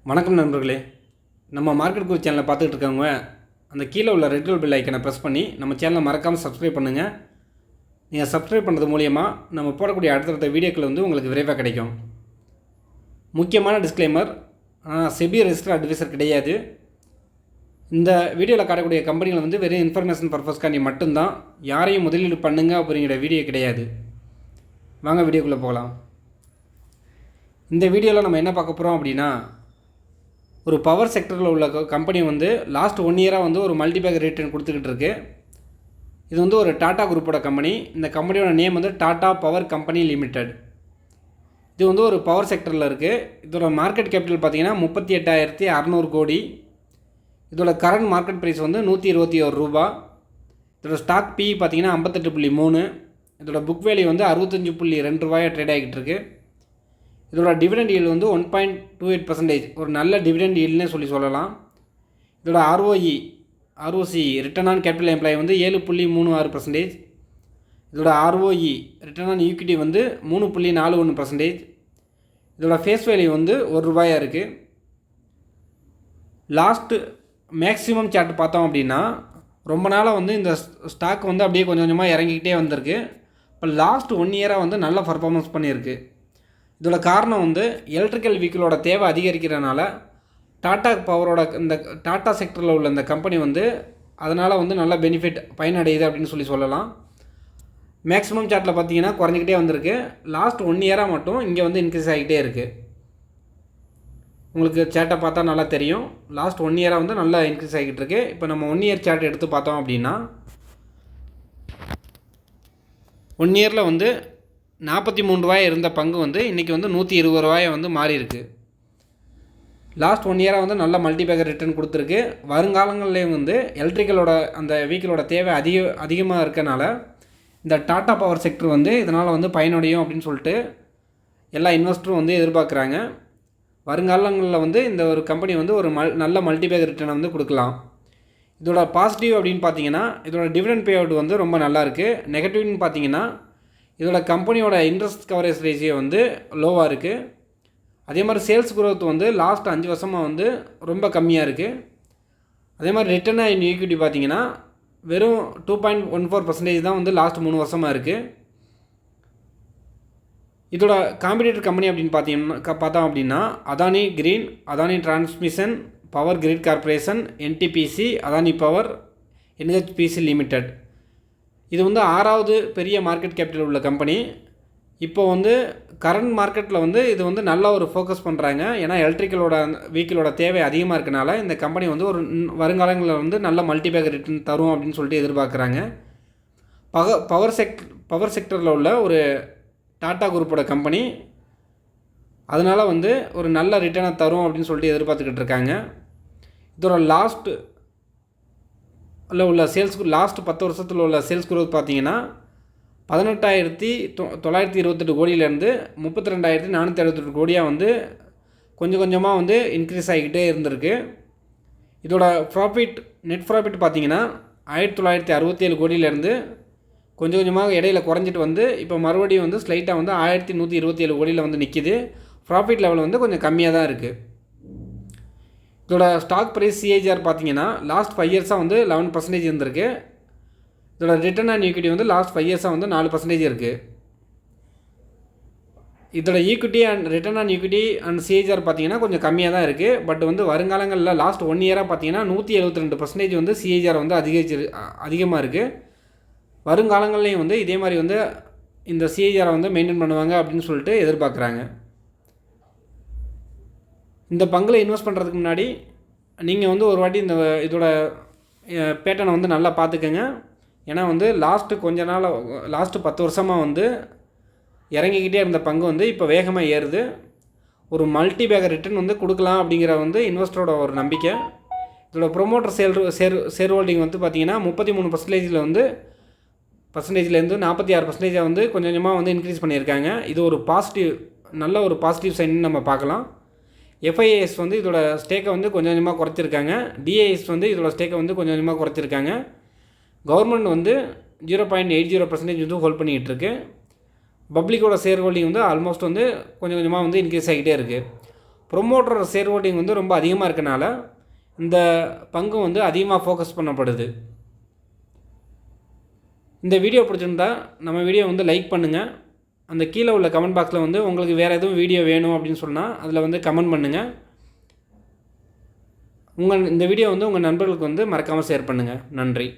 வணக்கம் நண்பர்களே. நம்ம மார்க்கெட் குரூப் சேனலை பார்த்துட்டு இருக்கவங்க அந்த கீழே உள்ள ரெட் கலர் பெல் ஐக்கனை ப்ரெஸ் பண்ணி நம்ம சேனலை மறக்காமல் சப்ஸ்கிரைப் பண்ணுங்கள். நீங்கள் சப்ஸ்கிரைப் பண்ணுறது மூலிமா நம்ம போடக்கூடிய அடுத்தடுத்த வீடியோக்கள் உங்களுக்கு விரைவாக கிடைக்கும். முக்கியமான டிஸ்க்ளைமர், செபி ரெஜிஸ்டர்ட் அட்வைசர் கிடையாது. இந்த வீடியோவில் காட்டக்கூடிய கம்பெனிகள் வெறும் இன்ஃபர்மேஷன் பர்பஸ்க்காண்டி மட்டும்தான். யாரையும் முதலீடு பண்ணுங்க அப்படிங்கிற வீடியோ கிடையாது. வாங்க வீடியோக்குள்ளே போகலாம். இந்த வீடியோவில் நம்ம என்ன பார்க்க போகிறோம் அப்படின்னா, ஒரு பவர் செக்டரில் உள்ள கம்பெனி லாஸ்ட் 1 இயராக ஒரு மல்டிபேக் ரிட்டர்ன் கொடுத்துக்கிட்டு இருக்கு. இது ஒரு டாடா குரூப்போட கம்பெனி. இந்த கம்பெனியோட name Tata power company limited. இது ஒரு பவர் செக்டரில் இருக்குது. இதோட மார்க்கெட் கேபிட்டல் பார்த்திங்கன்னா 38,600 கோடி. இதோட கரண்ட் மார்க்கெட் ப்ரைஸ் 121 ரூபா. இதோட ஸ்டாக் பி பார்த்திங்கன்னா 58.3. இதோட புக் வேல்யூ 65.2 ரூபாயாக ட்ரேட் ஆகிட்டு இருக்குது. இதோட டிவிடெண்ட் ஈல்டு 1.28%, ஒரு நல்ல டிவிடெண்ட் ஈல்டுனே சொல்லலாம். இதோட ROC return on capital employee 7.36%. இதோட ஆர்ஓஇ ரிட்டர்ன் ஆன் ஈக்விட்டி 3.41%. இதோட ஃபேஸ் வேல்யூ 1 ரூபாயாக இருக்குது. லாஸ்ட்டு மேக்ஸிமம் சார்ட் பார்த்தோம் அப்படின்னா, ரொம்ப நாளாக இந்த ஸ்டாக் அப்படியே கொஞ்சம் கொஞ்சமாக இறங்கிக்கிட்டே வந்திருக்கு. இப்போ லாஸ்ட் 1 இயராக நல்ல பர்ஃபார்மன்ஸ் பண்ணியிருக்கு. இதோட காரணம் எலக்ட்ரிக்கல் வெஹிக்கிளோட தேவை அதிகரிக்கிறனால டாடா பவரோட இந்த டாடா செக்டரில் உள்ள இந்த கம்பெனி அதனால் நல்ல பெனிஃபிட் பயனடையுது அப்படின்னு சொல்லலாம். மேக்ஸிமம் சார்ட்டில் பார்த்தீங்கன்னா குறைஞ்சிக்கிட்டே வந்திருக்கு. லாஸ்ட் 1 இயராக மட்டும் இங்கே இன்க்ரீஸ் ஆகிட்டே இருக்குது. உங்களுக்கு சார்ட்டை பார்த்தா நல்லா தெரியும். லாஸ்ட் 1 இயராக நல்லா இன்க்ரீஸ் ஆகிட்டு இருக்கு. இப்போ நம்ம 1 இயர் சார்ட் எடுத்து பார்த்தோம் அப்படின்னா, 1 இயரில் 43 ரூபாய் இருந்த பங்கு இன்றைக்கி 120 ரூபாயை மாறி இருக்குது. லாஸ்ட் 1 இயராக நல்ல மல்டிபேக்கர் ரிட்டர்ன் கொடுத்துருக்கு. வருங்காலங்கள்லேயும் எலக்ட்ரிக்கலோட அந்த வெஹிக்கிளோட தேவை அதிகமாக இருக்கனால இந்த டாடா பவர் செக்டர் இதனால் பயனடையும் அப்படின்னு சொல்லிட்டு எல்லா இன்வெஸ்டரும் எதிர்பார்க்குறாங்க. வருங்காலங்களில் இந்த ஒரு கம்பெனி ஒரு நல்ல மல்டிபேக்கர் ரிட்டர்னை கொடுக்கலாம். இதோட பாசிட்டிவ் அப்படின்னு பார்த்தீங்கன்னா, இதோட டிவிடெண்ட் பே அவுட் ரொம்ப நல்லாயிருக்கு. நெகட்டிவ்னு பார்த்தீங்கன்னா, இதோட கம்பெனியோட இன்ட்ரெஸ்ட் கவரேஜ் ரேஷியோ லோவாக இருக்குது. அதே மாதிரி சேல்ஸ் குரோத் லாஸ்ட் 5 வருஷமாக ரொம்ப கம்மியாக இருக்குது. அதே மாதிரி ரிட்டர்ன் ஆன் ஈக்விட்டி பார்த்தீங்கன்னா வெறும் 2.14% தான் லாஸ்ட் 3 வருஷமாக இருக்குது. இதோட காம்படிட்டர் கம்பெனி அப்படின்னு பார்த்தோம் அப்படின்னா, Adani green, Adani transmission power grid corporation, NTPC, Adani power, NHPC limited. இது 6வது பெரிய மார்க்கெட் கேபிட்டல் உள்ள கம்பெனி. இப்போ கரண்ட் மார்க்கெட்டில் இது நல்ல ஒரு ஃபோக்கஸ் பண்ணுறாங்க. ஏன்னா எலக்ட்ரிக்கலோட வெஹிக்கிளோட தேவை அதிகமாக இருக்கனால இந்த கம்பெனி ஒரு வருங்காலங்களில் நல்ல மல்டிபேக் ரிட்டர்ன் தரும் அப்படின்னு சொல்லிட்டு எதிர்பார்க்குறாங்க. பவர் செக்டரில் உள்ள ஒரு டாடா குரூப்போட கம்பெனி, அதனால் ஒரு நல்ல ரிட்டர்னை தரும் அப்படின்னு சொல்லிட்டு எதிர்பார்த்துக்கிட்டு இருக்காங்க. இதோட லாஸ்ட் உள்ள சேல்ஸ் லாஸ்ட் 10 வருஷத்தில் உள்ள சேல்ஸ் குரோத் பார்த்தீங்கன்னா 18,928 கோடியிலேருந்து 32,468 கோடியாக கொஞ்சம் கொஞ்சமாக இன்க்ரீஸ் ஆகிக்கிட்டே இருந்திருக்கு. இதோட நெட் ப்ராஃபிட் பார்த்தீங்கன்னா 1967 கோடியிலேருந்து கொஞ்சம் கொஞ்சமாக இடையில குறைஞ்சிட்டு இப்போ மறுபடியும் ஸ்லைட்டாக 1127 கோடியில் நிற்கிது. ப்ராஃபிட் லெவல் கொஞ்சம் கம்மியாக தான் இருக்குது. இதோட ஸ்டாக் ப்ரைஸ் சிஏஜிஆர் பார்த்தீங்கன்னா லாஸ்ட் 5 இயர்ஸாக 11% இருந்திருக்கு. இதோட ரிட்டர்ன் ஆன் ஈக்விட்டி லாஸ்ட் 5 இயர்ஸாக 4% இருக்குது. இதோட equity and return on equity and CAGR பார்த்தீங்கன்னா கொஞ்சம் கம்மியாக தான் இருக்குது. பட் வருங்காலங்களில் லாஸ்ட் 1 இயராக பார்த்தீங்கன்னா 172% சிஏஜிஆர் அதிகமாக இருக்குது. வருங்காலங்கள்லேயும் இதே மாதிரி இந்த சிஏஜிஆரை மெயின்டைன் பண்ணுவாங்க அப்படின்னு சொல்லிட்டு எதிர்பார்க்குறாங்க. இந்த பங்கில் இன்வெஸ்ட் பண்ணுறதுக்கு முன்னாடி நீங்கள் ஒரு வாட்டி இதோட பேட்டர்னை நல்லா பார்த்துக்கங்க. ஏன்னா லாஸ்ட்டு கொஞ்ச நாள் லாஸ்ட்டு 10 வருஷமாக இறங்கிக்கிட்டே இருந்த பங்கு இப்போ வேகமாக ஏறுது. ஒரு மல்டிபேக்கர் ரிட்டர்ன் கொடுக்கலாம் அப்படிங்கிற இன்வெஸ்டரோட ஒரு நம்பிக்கை. இதோட ப்ரொமோட்டர் ஷேர் ஹோல்டிங் பார்த்தீங்கன்னா 33% பர்சன்டேஜ்லேருந்து 46% கொஞ்சம் கொஞ்சமாக இன்க்ரீஸ் பண்ணியிருக்காங்க. இது ஒரு நல்ல ஒரு பாசிட்டிவ் சைன்னு நம்ம பார்க்கலாம். எஃப்ஐஏஎஸ் இதோட ஸ்டேக்கை கொஞ்சம் கொஞ்சமாக குறைச்சிருக்காங்க. டிஏஎஸ் இதோட ஸ்டேக்கை கொஞ்சம் கொஞ்சமாக குறைச்சிருக்காங்க. கவர்மெண்ட் 0.80% ஹோல்ட் பண்ணிக்கிட்டு இருக்கு. பப்ளிக்கோட ஷேர் ஹோல்டிங் ஆல்மோஸ்ட் கொஞ்சம் கொஞ்சமாக இன்க்ரீஸ் ஆகிட்டே இருக்குது. ப்ரொமோட்டர் ஷேர் ஹோல்டிங் வந்து ரொம்ப அதிகமாக இருக்கனால இந்த பங்கு வந்து அதிகமாக ஃபோக்கஸ் பண்ணப்படுது. இந்த வீடியோ பிடிச்சிருந்தா நம்ம வீடியோ வந்து லைக் பண்ணுங்கள். அந்த கீழே உள்ள கமெண்ட் பாக்ஸில் வந்து உங்களுக்கு வேறு எதுவும் வீடியோ வேணும் அப்படின்னு சொன்னால் அதில் வந்து கமெண்ட் பண்ணுங்கள். இந்த வீடியோ வந்து உங்கள் நண்பர்களுக்கு வந்து மறக்காமல் ஷேர் பண்ணுங்கள். நன்றி.